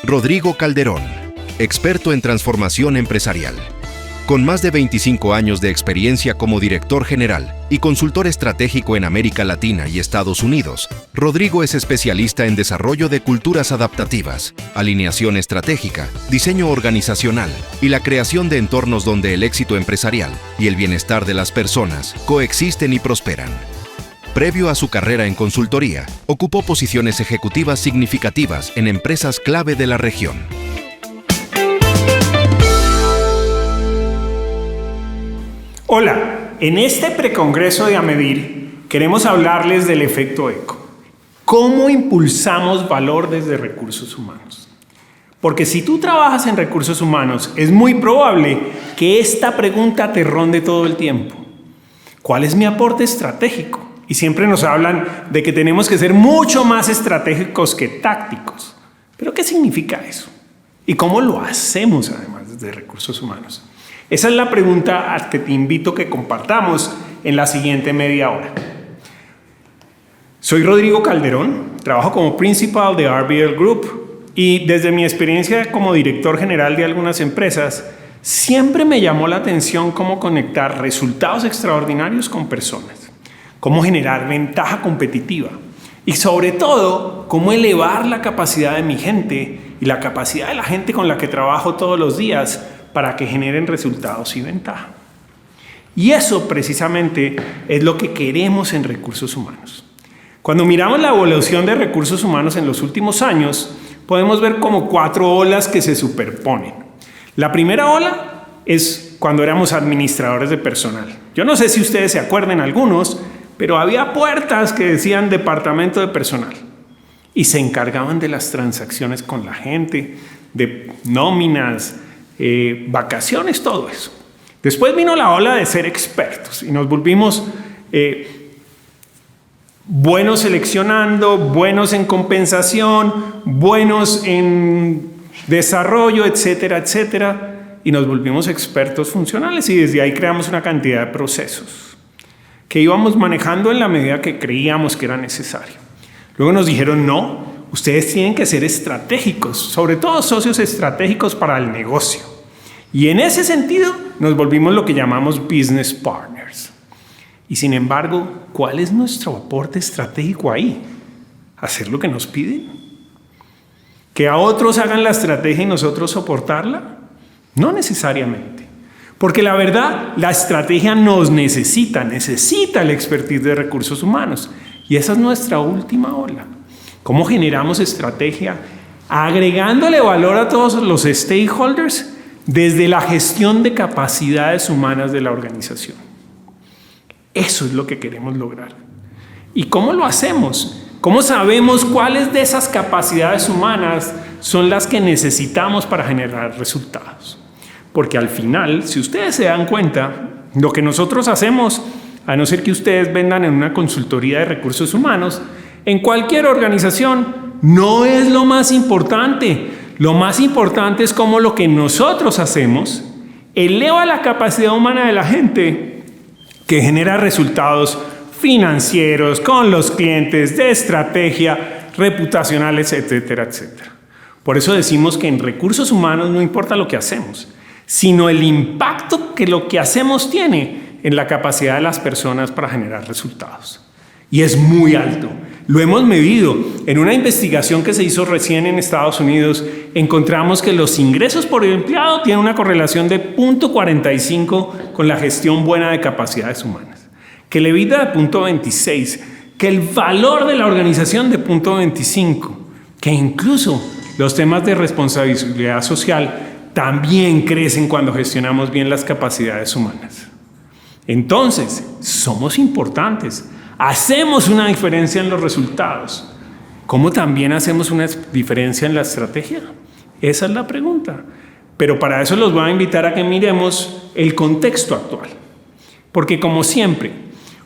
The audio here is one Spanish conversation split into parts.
Rodrigo Calderón, experto en transformación empresarial. Con más de 25 años de experiencia como director general y consultor estratégico en América Latina y Estados Unidos, Rodrigo es especialista en desarrollo de culturas adaptativas, alineación estratégica, diseño organizacional y la creación de entornos donde el éxito empresarial y el bienestar de las personas coexisten y prosperan. Previo a su carrera en consultoría, ocupó posiciones ejecutivas significativas en empresas clave de la región. Hola, en este precongreso de AMEDIR queremos hablarles del efecto ECO. ¿Cómo impulsamos valor desde recursos humanos? Porque si tú trabajas en recursos humanos, es muy probable que esta pregunta te ronde todo el tiempo. ¿Cuál es mi aporte estratégico? Y siempre nos hablan de que tenemos que ser mucho más estratégicos que tácticos. ¿Pero qué significa eso? ¿Y cómo lo hacemos además desde recursos humanos? Esa es la pregunta a que te invito a que compartamos en la siguiente media hora. Soy Rodrigo Calderón, trabajo como Principal de RBL Group y desde mi experiencia como director general de algunas empresas, siempre me llamó la atención cómo conectar resultados extraordinarios con personas, cómo generar ventaja competitiva y sobre todo, cómo elevar la capacidad de mi gente y la capacidad de la gente con la que trabajo todos los días para que generen resultados y ventaja. Y eso precisamente es lo que queremos en recursos humanos. Cuando miramos la evolución de recursos humanos en los últimos años, podemos ver como 4 olas que se superponen. La primera ola es cuando éramos administradores de personal. Yo no sé si ustedes se acuerdan algunos, pero había puertas que decían departamento de personal y se encargaban de las transacciones con la gente, de nóminas, vacaciones, todo eso. Después vino la ola de ser expertos y nos volvimos buenos seleccionando, buenos en compensación, buenos en desarrollo, etcétera, etcétera, y nos volvimos expertos funcionales y desde ahí creamos una cantidad de procesos que íbamos manejando en la medida que creíamos que era necesario. Luego nos dijeron no. Ustedes tienen que ser estratégicos, sobre todo socios estratégicos para el negocio. Y en ese sentido nos volvimos lo que llamamos business partners. Y sin embargo, ¿cuál es nuestro aporte estratégico ahí? ¿Hacer lo que nos piden? ¿Que a otros hagan la estrategia y nosotros soportarla? No necesariamente. Porque la verdad, la estrategia nos necesita el expertise de recursos humanos. Y esa es nuestra última ola. ¿Cómo generamos estrategia? Agregándole valor a todos los stakeholders desde la gestión de capacidades humanas de la organización. Eso es lo que queremos lograr. ¿Y cómo lo hacemos? ¿Cómo sabemos cuáles de esas capacidades humanas son las que necesitamos para generar resultados? Porque al final, si ustedes se dan cuenta, lo que nosotros hacemos, a no ser que ustedes vendan en una consultoría de recursos humanos, en cualquier organización no es lo más importante. Lo más importante es cómo lo que nosotros hacemos eleva la capacidad humana de la gente que genera resultados financieros con los clientes, de estrategia, reputacionales, etcétera, etcétera. Por eso decimos que en recursos humanos no importa lo que hacemos, sino el impacto que lo que hacemos tiene en la capacidad de las personas para generar resultados. Y es muy alto. Lo hemos medido. En una investigación que se hizo recién en Estados Unidos, encontramos que los ingresos por empleado tienen una correlación de 0.45 con la gestión buena de capacidades humanas. Que el EBITDA de 0.26, que el valor de la organización de 0.25, que incluso los temas de responsabilidad social también crecen cuando gestionamos bien las capacidades humanas. Entonces, somos importantes. Hacemos una diferencia en los resultados. ¿Cómo también hacemos una diferencia en la estrategia? Esa es la pregunta. Pero para eso los voy a invitar a que miremos el contexto actual. Porque como siempre,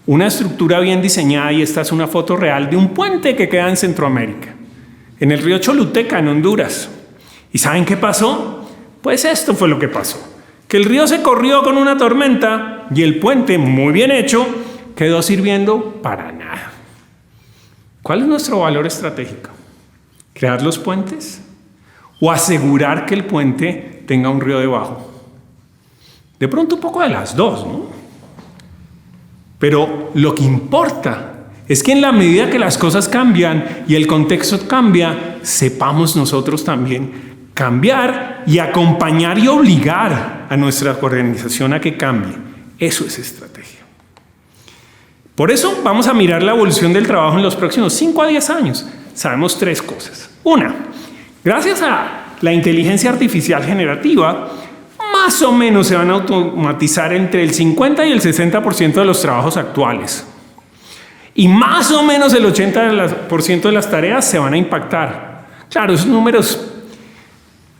una estructura bien diseñada, y esta es una foto real de un puente que queda en Centroamérica, en el río Choluteca, en Honduras. ¿Y saben qué pasó? Pues esto fue lo que pasó. Que el río se corrió con una tormenta y el puente, muy bien hecho, quedó sirviendo para nada. ¿Cuál es nuestro valor estratégico? ¿Crear los puentes? o asegurar que el puente tenga un río debajo? De pronto un poco de las dos, ¿no? Pero lo que importa es que en la medida que las cosas cambian y el contexto cambia, sepamos nosotros también cambiar y acompañar y obligar a nuestra organización a que cambie. Eso es estrategia. Por eso vamos a mirar la evolución del trabajo en los próximos 5 a 10 años. Sabemos 3 cosas. Una, gracias a la inteligencia artificial generativa, más o menos se van a automatizar entre el 50 y el 60% de los trabajos actuales. Y más o menos el 80% de las tareas se van a impactar. Claro, esos números,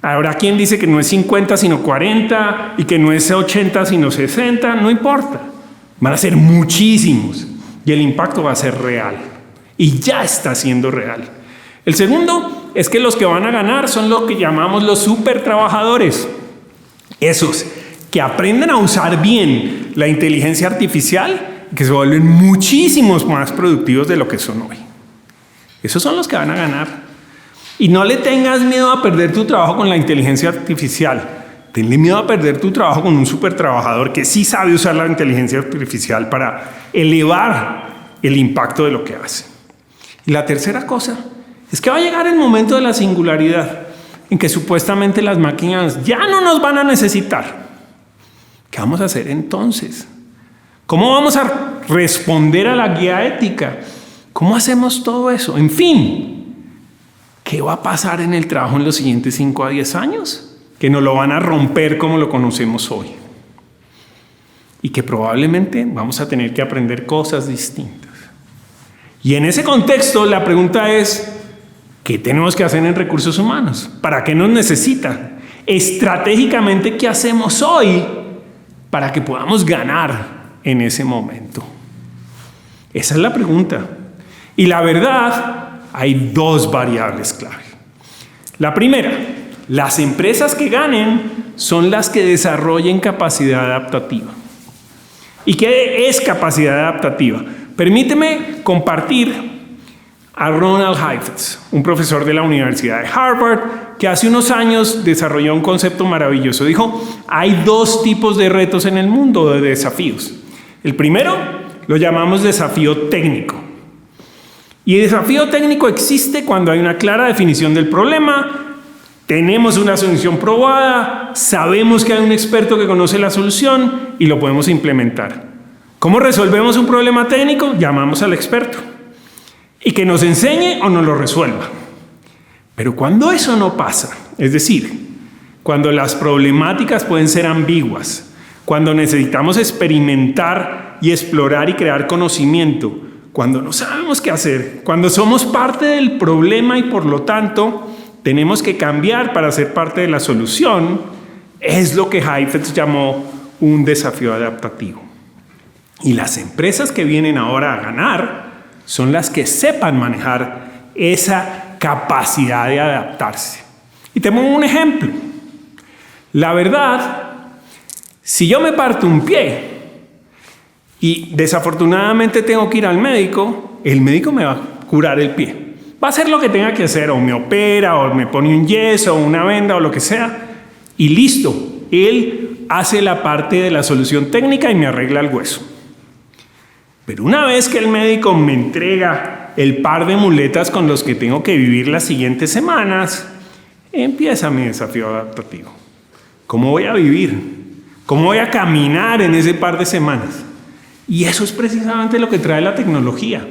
habrá quien dice que no es 50 sino 40 y que no es 80 sino 60, no importa. Van a ser muchísimos y el impacto va a ser real. Y ya está siendo real. El segundo es que los que van a ganar son lo que llamamos los super trabajadores. Esos que aprenden a usar bien la inteligencia artificial, que se vuelven muchísimos más productivos de lo que son hoy. Esos son los que van a ganar. Y no le tengas miedo a perder tu trabajo con la inteligencia artificial. Tenle miedo a perder tu trabajo con un super trabajador que sí sabe usar la inteligencia artificial para elevar el impacto de lo que hace. Y la tercera cosa es que va a llegar el momento de la singularidad en que supuestamente las máquinas ya no nos van a necesitar. ¿Qué vamos a hacer entonces? ¿Cómo vamos a responder a la guía ética? ¿Cómo hacemos todo eso? En fin, ¿qué va a pasar en el trabajo en los siguientes 5 a 10 años? Que nos lo van a romper como lo conocemos hoy. Y que probablemente vamos a tener que aprender cosas distintas. Y en ese contexto la pregunta es, ¿qué tenemos que hacer en recursos humanos? ¿Para qué nos necesita? Estratégicamente, ¿qué hacemos hoy para que podamos ganar en ese momento? Esa es la pregunta. Y la verdad, hay 2 variables clave. La primera, las empresas que ganen son las que desarrollen capacidad adaptativa. ¿Y qué es capacidad adaptativa? Permíteme compartir a Ronald Heifetz, un profesor de la Universidad de Harvard, que hace unos años desarrolló un concepto maravilloso. Dijo, hay 2 tipos de retos en el mundo, de desafíos. El primero lo llamamos desafío técnico. Y el desafío técnico existe cuando hay una clara definición del problema, tenemos una solución probada, sabemos que hay un experto que conoce la solución y lo podemos implementar. ¿Cómo resolvemos un problema técnico? Llamamos al experto y que nos enseñe o nos lo resuelva. Pero cuando eso no pasa, es decir, cuando las problemáticas pueden ser ambiguas, cuando necesitamos experimentar y explorar y crear conocimiento, cuando no sabemos qué hacer, cuando somos parte del problema y por lo tanto tenemos que cambiar para ser parte de la solución, es lo que Heifetz llamó un desafío adaptativo. Y las empresas que vienen ahora a ganar son las que sepan manejar esa capacidad de adaptarse. Y te pongo un ejemplo. La verdad, si yo me parto un pie y desafortunadamente tengo que ir al médico, el médico me va a curar el pie. Va a hacer lo que tenga que hacer, o me opera, o me pone un yeso, o una venda, o lo que sea, y listo. Él hace la parte de la solución técnica y me arregla el hueso. Pero una vez que el médico me entrega el par de muletas con los que tengo que vivir las siguientes semanas, empieza mi desafío adaptativo. ¿Cómo voy a vivir? ¿Cómo voy a caminar en ese par de semanas? Y eso es precisamente lo que trae la tecnología.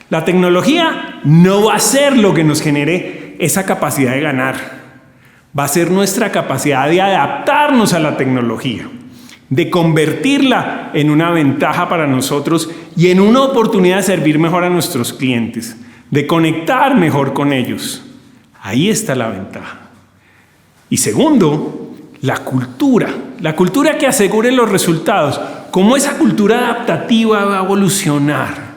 La tecnología no va a ser lo que nos genere esa capacidad de ganar. Va a ser nuestra capacidad de adaptarnos a la tecnología, de convertirla en una ventaja para nosotros y en una oportunidad de servir mejor a nuestros clientes, de conectar mejor con ellos. Ahí está la ventaja. Y segundo, la cultura que asegure los resultados. ¿Cómo esa cultura adaptativa va a evolucionar?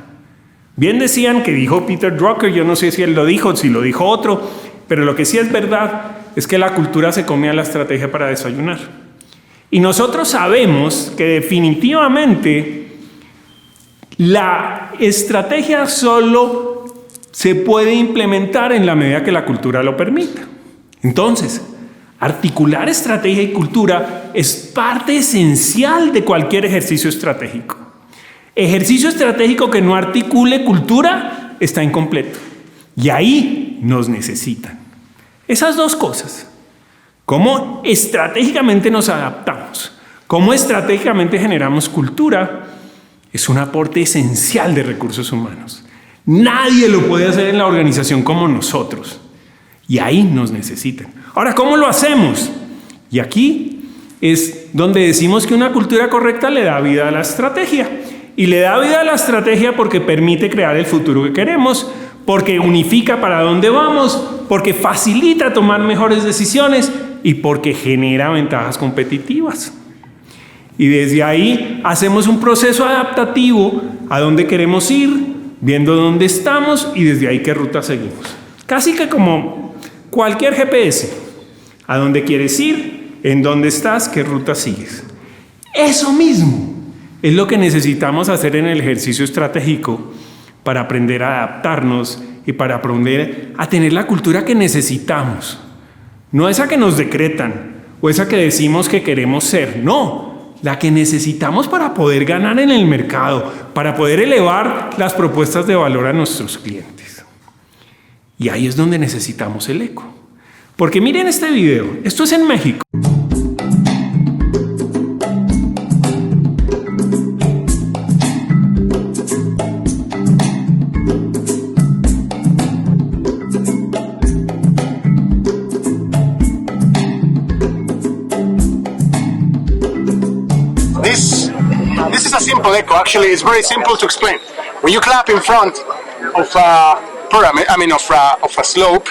Bien decían que dijo Peter Drucker, yo no sé si él lo dijo, si lo dijo otro, pero lo que sí es verdad es que la cultura se come a la estrategia para desayunar. Y nosotros sabemos que definitivamente la estrategia solo se puede implementar en la medida que la cultura lo permita. Entonces, articular estrategia y cultura es parte esencial de cualquier ejercicio estratégico. Ejercicio estratégico que no articule cultura está incompleto. Y ahí nos necesitan. Esas dos cosas. Cómo estratégicamente nos adaptamos, cómo estratégicamente generamos cultura, es un aporte esencial de recursos humanos. Nadie lo puede hacer en la organización como nosotros. Y ahí nos necesitan. Ahora, ¿cómo lo hacemos? Y aquí es donde decimos que una cultura correcta le da vida a la estrategia. Y le da vida a la estrategia porque permite crear el futuro que queremos, porque unifica para dónde vamos, porque facilita tomar mejores decisiones y porque genera ventajas competitivas. Y desde ahí hacemos un proceso adaptativo a dónde queremos ir, viendo dónde estamos y desde ahí qué ruta seguimos. Casi que como cualquier GPS. A dónde quieres ir, en dónde estás, qué ruta sigues. Eso mismo es lo que necesitamos hacer en el ejercicio estratégico para aprender a adaptarnos y para aprender a tener la cultura que necesitamos. No esa que nos decretan o esa que decimos que queremos ser, no, la que necesitamos para poder ganar en el mercado, para poder elevar las propuestas de valor a nuestros clientes. Y ahí es donde necesitamos el eco. Porque miren este video, esto es en México. This is a simple echo. Actually, it's very simple to explain. When you clap in front of a pyramid, of a slope,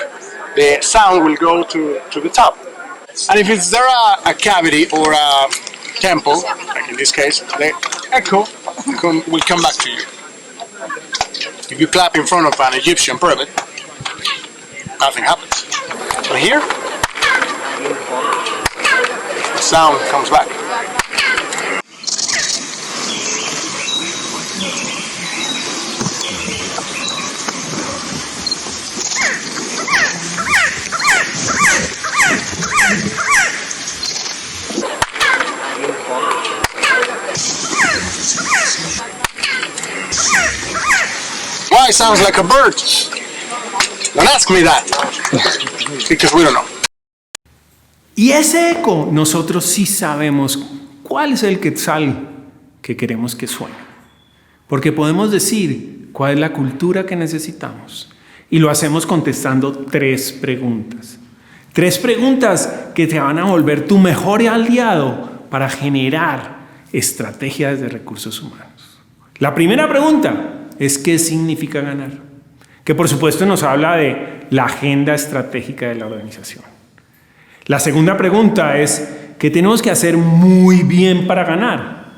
the sound will go to the top. And if it's there a cavity or a temple, like in this case, the echo will come back to you. If you clap in front of an Egyptian pyramid, nothing happens. But here, the sound comes back. Why it sounds like a bird? Don't ask me that, because we don't know. Y ese eco, nosotros sí sabemos cuál es el quetzal que queremos que suene. Porque podemos decir cuál es la cultura que necesitamos. Y lo hacemos contestando 3 preguntas. 3 preguntas que te van a volver tu mejor aliado para generar estrategias de recursos humanos. La primera pregunta es ¿qué significa ganar? Que por supuesto nos habla de la agenda estratégica de la organización. La segunda pregunta es ¿qué tenemos que hacer muy bien para ganar?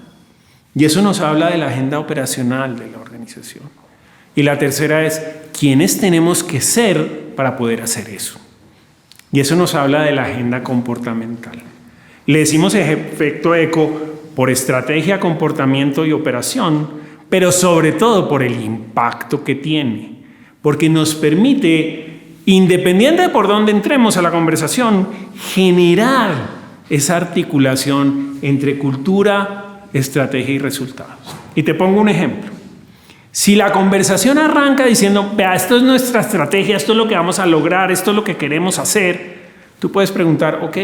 Y eso nos habla de la agenda operacional de la organización. Y la tercera es ¿quiénes tenemos que ser para poder hacer eso? Y eso nos habla de la agenda comportamental. Le decimos efecto eco por estrategia, comportamiento y operación, pero sobre todo por el impacto que tiene, porque nos permite, independiente de por dónde entremos a la conversación, generar esa articulación entre cultura, estrategia y resultados. Y te pongo un ejemplo. Si la conversación arranca diciendo, vea, esto es nuestra estrategia, esto es lo que vamos a lograr, esto es lo que queremos hacer, tú puedes preguntar, ok,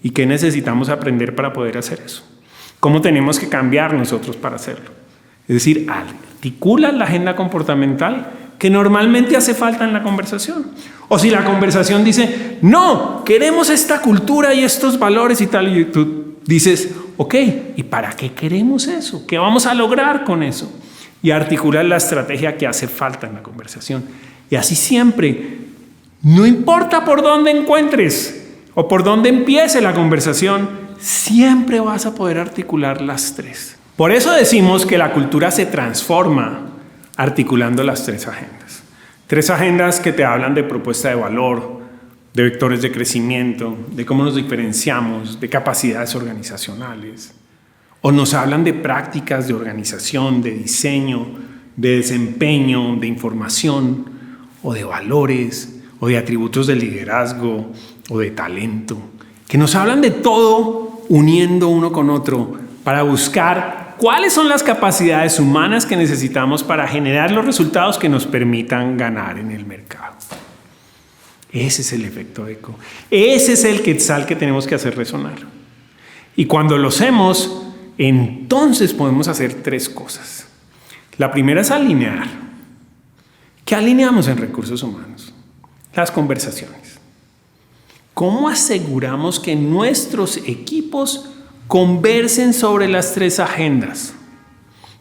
¿y qué necesitamos aprender para poder hacer eso? ¿Cómo tenemos que cambiar nosotros para hacerlo? Es decir, articula la agenda comportamental que normalmente hace falta en la conversación. O si la conversación dice, no, queremos esta cultura y estos valores y tal, y tú dices, ok, ¿y para qué queremos eso? ¿Qué vamos a lograr con eso? Y articular la estrategia que hace falta en la conversación. Y así siempre, no importa por dónde encuentres o por dónde empiece la conversación, siempre vas a poder articular las 3. Por eso decimos que la cultura se transforma articulando las 3 agendas. 3 agendas que te hablan de propuesta de valor, de vectores de crecimiento, de cómo nos diferenciamos, de capacidades organizacionales. O nos hablan de prácticas de organización, de diseño, de desempeño, de información, o de valores, o de atributos de liderazgo, o de talento, que nos hablan de todo uniendo uno con otro para buscar cuáles son las capacidades humanas que necesitamos para generar los resultados que nos permitan ganar en el mercado. Ese es el efecto eco. Ese es el quetzal que tenemos que hacer resonar. Y cuando lo hacemos, entonces podemos hacer 3 cosas. La primera es alinear. ¿Qué alineamos en recursos humanos? Las conversaciones. ¿Cómo aseguramos que nuestros equipos conversen sobre las 3 agendas?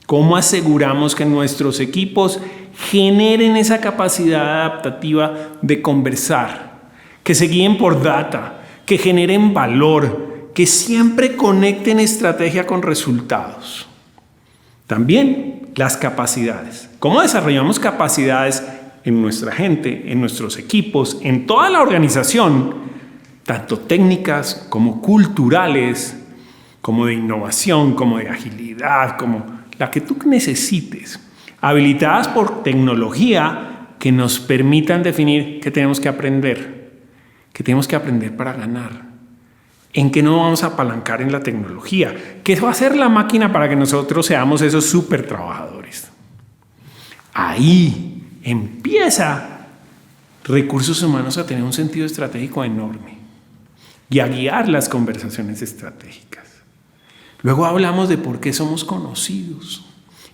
¿Cómo aseguramos que nuestros equipos generen esa capacidad adaptativa de conversar, que se guíen por data, que generen valor, que siempre conecten estrategia con resultados? También las capacidades. ¿Cómo desarrollamos capacidades en nuestra gente, en nuestros equipos, en toda la organización, tanto técnicas como culturales, como de innovación, como de agilidad, como la que tú necesites, habilitadas por tecnología que nos permitan definir qué tenemos que aprender para ganar, en qué no vamos a apalancar en la tecnología, qué va a hacer la máquina para que nosotros seamos esos súper trabajadores. Ahí empieza recursos humanos a tener un sentido estratégico enorme y a guiar las conversaciones estratégicas. Luego hablamos de por qué somos conocidos,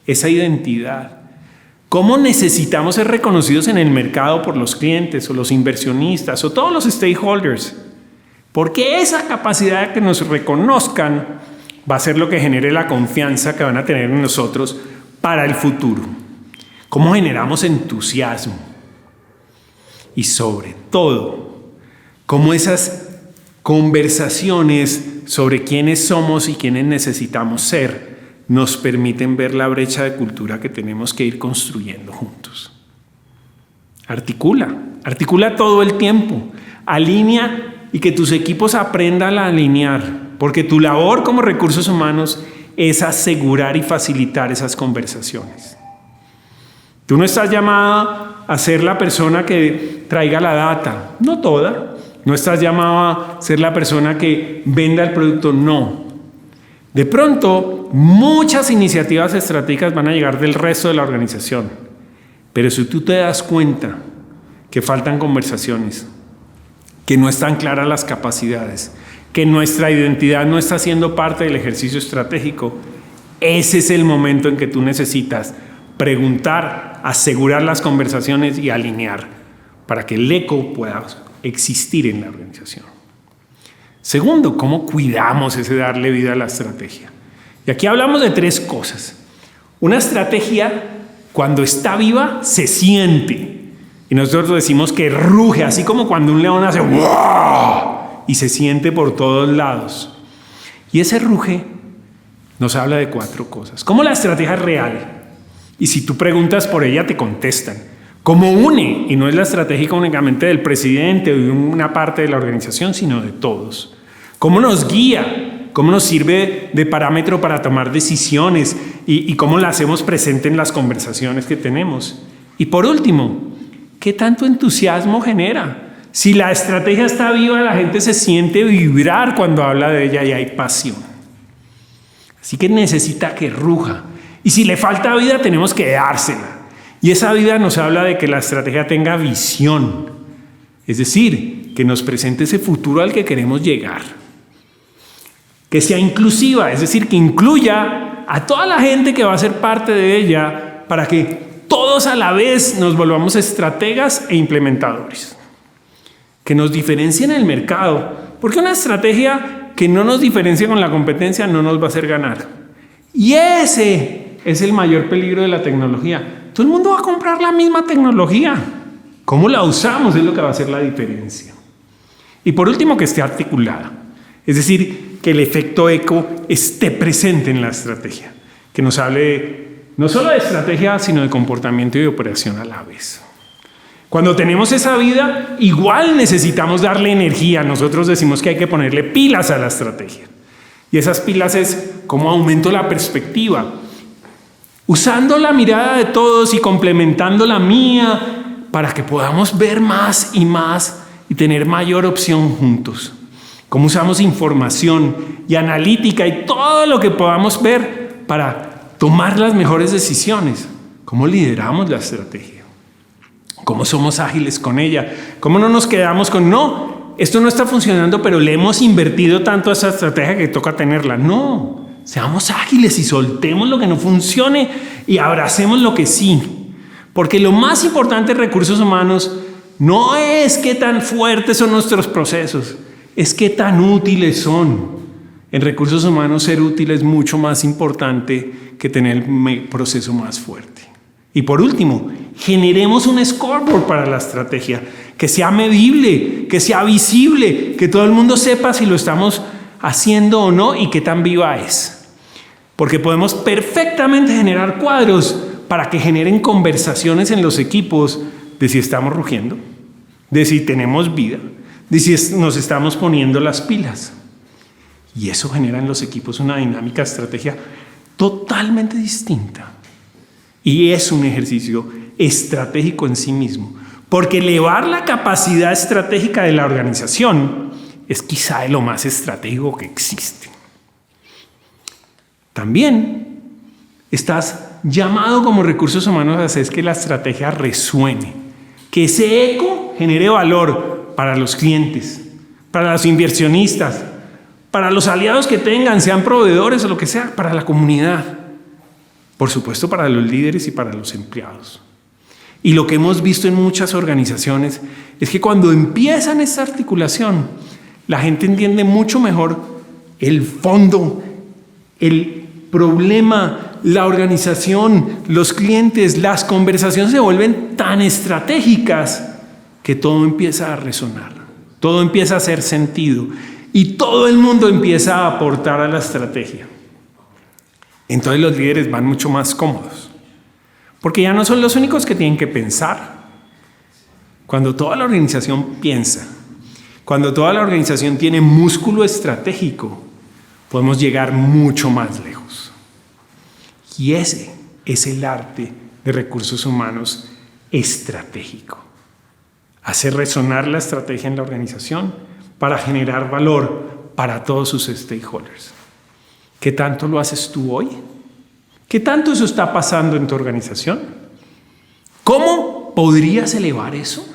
esa identidad. ¿Cómo necesitamos ser reconocidos en el mercado por los clientes o los inversionistas o todos los stakeholders? Porque esa capacidad de que nos reconozcan va a ser lo que genere la confianza que van a tener en nosotros para el futuro. ¿Cómo generamos entusiasmo? Y sobre todo, cómo esas conversaciones sobre quiénes somos y quiénes necesitamos ser nos permiten ver la brecha de cultura que tenemos que ir construyendo juntos. Articula todo el tiempo, alinea y que tus equipos aprendan a alinear, porque tu labor como recursos humanos es asegurar y facilitar esas conversaciones. Tú no estás llamada a ser la persona que traiga la data, no toda. No estás llamada a ser la persona que venda el producto, no. De pronto, muchas iniciativas estratégicas van a llegar del resto de la organización. Pero si tú te das cuenta que faltan conversaciones, que no están claras las capacidades, que nuestra identidad no está siendo parte del ejercicio estratégico, ese es el momento en que tú necesitas preguntar, asegurar las conversaciones y alinear para que el eco pueda existir en la organización. Segundo, ¿cómo cuidamos ese darle vida a la estrategia? Y aquí hablamos de 3 cosas. Una estrategia, cuando está viva, se siente. Y nosotros decimos que ruge, así como cuando un león hace ¡wow! Y se siente por todos lados. Y ese ruge nos habla de 4 cosas. ¿Cómo la estrategia es real? Y si tú preguntas por ella, te contestan. ¿Cómo une? Y no es la estrategia únicamente del presidente o de una parte de la organización, sino de todos. ¿Cómo nos guía? ¿Cómo nos sirve de parámetro para tomar decisiones? Y cómo la hacemos presente en las conversaciones que tenemos. Y por último, ¿qué tanto entusiasmo genera? Si la estrategia está viva, la gente se siente vibrar cuando habla de ella y hay pasión. Así que necesita que ruja. Y si le falta vida, tenemos que dársela. Y esa vida nos habla de que la estrategia tenga visión. Es decir, que nos presente ese futuro al que queremos llegar. Que sea inclusiva, es decir, que incluya a toda la gente que va a ser parte de ella para que todos a la vez nos volvamos estrategas e implementadores. Que nos diferencie en el mercado, porque una estrategia que no nos diferencia con la competencia no nos va a hacer ganar. Y ese es el mayor peligro de la tecnología. Todo el mundo va a comprar la misma tecnología. ¿Cómo la usamos? Es lo que va a hacer la diferencia. Y por último, que esté articulada. Es decir, que el efecto eco esté presente en la estrategia. Que nos hable no solo de estrategia, sino de comportamiento y de operación a la vez. Cuando tenemos esa vida, igual necesitamos darle energía. Nosotros decimos que hay que ponerle pilas a la estrategia. Y esas pilas es cómo aumento la perspectiva. Usando la mirada de todos y complementando la mía para que podamos ver más y más y tener mayor opción juntos. Cómo usamos información y analítica y todo lo que podamos ver para tomar las mejores decisiones. Cómo lideramos la estrategia. Cómo somos ágiles con ella. Cómo no nos quedamos con, no, esto no está funcionando, pero le hemos invertido tanto a esa estrategia que toca tenerla. No, seamos ágiles y soltemos lo que no funcione y abracemos lo que sí. Porque lo más importante en recursos humanos no es qué tan fuertes son nuestros procesos, es qué tan útiles son. En recursos humanos ser útil es mucho más importante que tener el proceso más fuerte. Y por último, generemos un scoreboard para la estrategia, que sea medible, que sea visible, que todo el mundo sepa si lo estamos haciendo o no y qué tan viva es. Porque podemos perfectamente generar cuadros para que generen conversaciones en los equipos de si estamos rugiendo, de si tenemos vida, de si nos estamos poniendo las pilas. Y eso genera en los equipos una dinámica de estrategia totalmente distinta. Y es un ejercicio estratégico en sí mismo, porque elevar la capacidad estratégica de la organización es quizá de lo más estratégico que existe. También estás llamado como recursos humanos a hacer que la estrategia resuene, que ese eco genere valor para los clientes, para los inversionistas, para los aliados que tengan, sean proveedores o lo que sea, para la comunidad. Por supuesto, para los líderes y para los empleados. Y lo que hemos visto en muchas organizaciones es que cuando empiezan esta articulación, la gente entiende mucho mejor el fondo, el problema, la organización, los clientes, las conversaciones se vuelven tan estratégicas que todo empieza a resonar, todo empieza a hacer sentido y todo el mundo empieza a aportar a la estrategia. Entonces los líderes van mucho más cómodos, porque ya no son los únicos que tienen que pensar. Cuando toda la organización piensa, cuando toda la organización tiene músculo estratégico, podemos llegar mucho más lejos. Y ese es el arte de recursos humanos estratégico. Hacer resonar la estrategia en la organización para generar valor para todos sus stakeholders. ¿Qué tanto lo haces tú hoy? ¿Qué tanto eso está pasando en tu organización? ¿Cómo podrías elevar eso?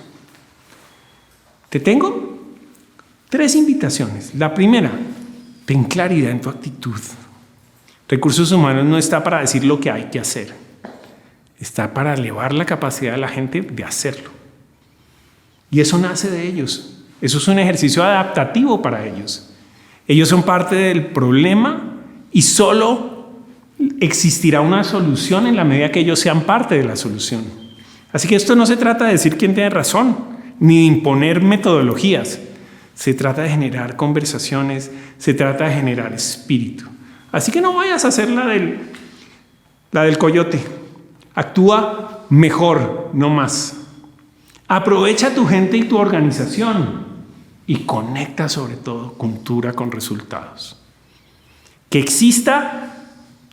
Te tengo 3 invitaciones. La primera, ten claridad en tu actitud. Recursos humanos no está para decir lo que hay que hacer. Está para elevar la capacidad de la gente de hacerlo. Y eso nace de ellos. Eso es un ejercicio adaptativo para ellos. Ellos son parte del problema y solo existirá una solución en la medida que ellos sean parte de la solución. Así que esto no se trata de decir quién tiene razón, ni de imponer metodologías. Se trata de generar conversaciones, se trata de generar espíritu. Así que no vayas a hacer la del coyote. Actúa mejor, no más. Aprovecha tu gente y tu organización y conecta sobre todo cultura con resultados. Que exista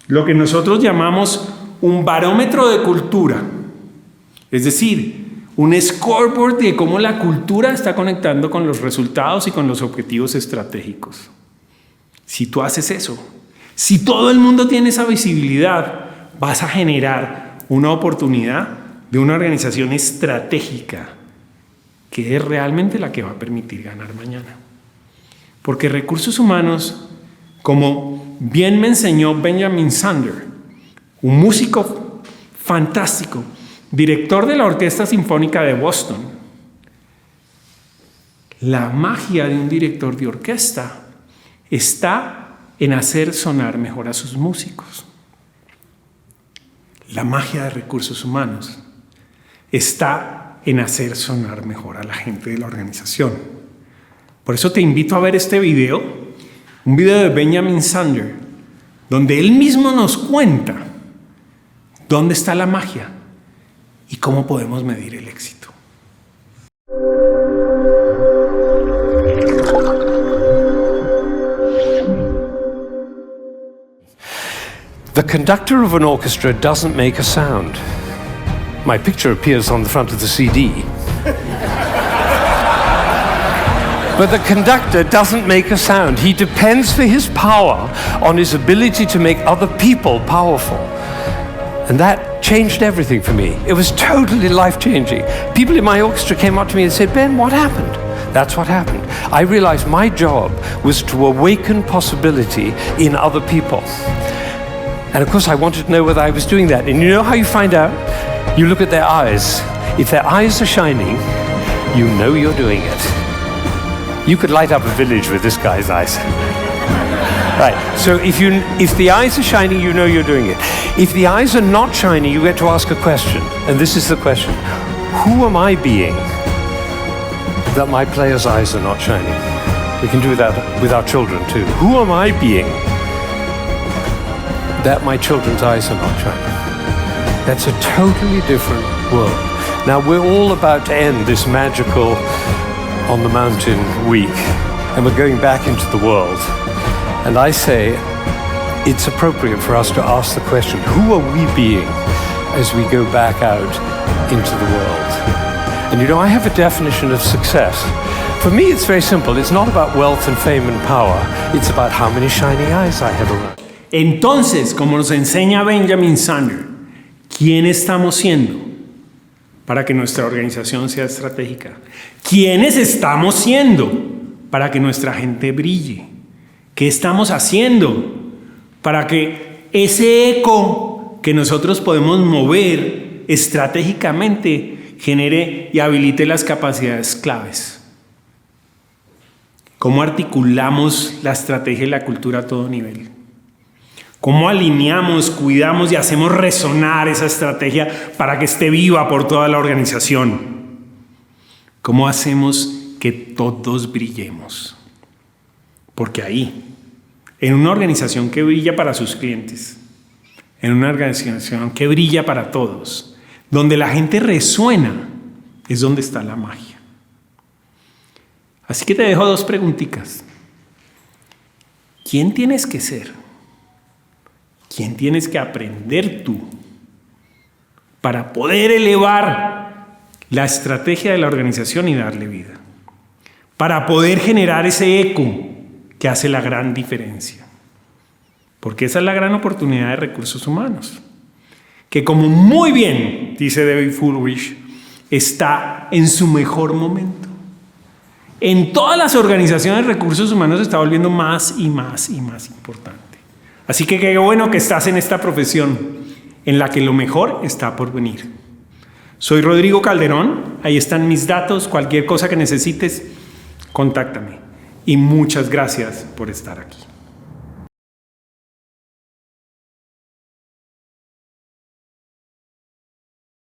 lo que nosotros llamamos un barómetro de cultura, es decir, un scoreboard de cómo la cultura está conectando con los resultados y con los objetivos estratégicos. Si tú haces eso, si todo el mundo tiene esa visibilidad, vas a generar una oportunidad de una organización estratégica que es realmente la que va a permitir ganar mañana. Porque recursos humanos, como bien me enseñó Benjamin Sander, un músico fantástico, director de la Orquesta Sinfónica de Boston, la magia de un director de orquesta está en hacer sonar mejor a sus músicos. La magia de recursos humanos está en hacer sonar mejor a la gente de la organización. Por eso te invito a ver este video, un video de Benjamin Sander, donde él mismo nos cuenta dónde está la magia y cómo podemos medir el éxito. The conductor of an orchestra doesn't make a sound. My picture appears on the front of the CD. But the conductor doesn't make a sound. He depends for his power on his ability to make other people powerful. And that changed everything for me. It was totally life-changing. People in my orchestra came up to me and said, Ben, what happened? That's what happened. I realized my job was to awaken possibility in other people. And of course, I wanted to know whether I was doing that. And you know how you find out? You look at their eyes. If their eyes are shining, you know you're doing it. You could light up a village with this guy's eyes. Right, so if the eyes are shining, you know you're doing it. If the eyes are not shining, you get to ask a question. And this is the question. Who am I being that my players' eyes are not shining? We can do that with our children too. Who am I being that my children's eyes are not shining? That's a totally different world. Now, we're all about to end this magical on the mountain week, and we're going back into the world. And I say it's appropriate for us to ask the question, who are we being as we go back out into the world? And you know, I have a definition of success. For me, it's very simple. It's not about wealth and fame and power. It's about how many shining eyes I have around. Entonces, como nos enseña Benjamin Sander, ¿quién estamos siendo para que nuestra organización sea estratégica? ¿Quiénes estamos siendo para que nuestra gente brille? ¿Qué estamos haciendo para que ese eco que nosotros podemos mover estratégicamente genere y habilite las capacidades claves? ¿Cómo articulamos la estrategia y la cultura a todo nivel? ¿Cómo alineamos, cuidamos y hacemos resonar esa estrategia para que esté viva por toda la organización? ¿Cómo hacemos que todos brillemos? Porque ahí, en una organización que brilla para sus clientes, en una organización que brilla para todos, donde la gente resuena, es donde está la magia. Así que te dejo dos preguntitas. ¿Quién tienes que ser? ¿Quién tienes que aprender tú para poder elevar la estrategia de la organización y darle vida? Para poder generar ese eco que hace la gran diferencia. Porque esa es la gran oportunidad de recursos humanos. Que como muy bien dice David Fullrich, está en su mejor momento. En todas las organizaciones de recursos humanos se está volviendo más y más y más importante. Así que qué bueno que estás en esta profesión en la que lo mejor está por venir. Soy Rodrigo Calderón, ahí están mis datos, cualquier cosa que necesites, contáctame. Y muchas gracias por estar aquí.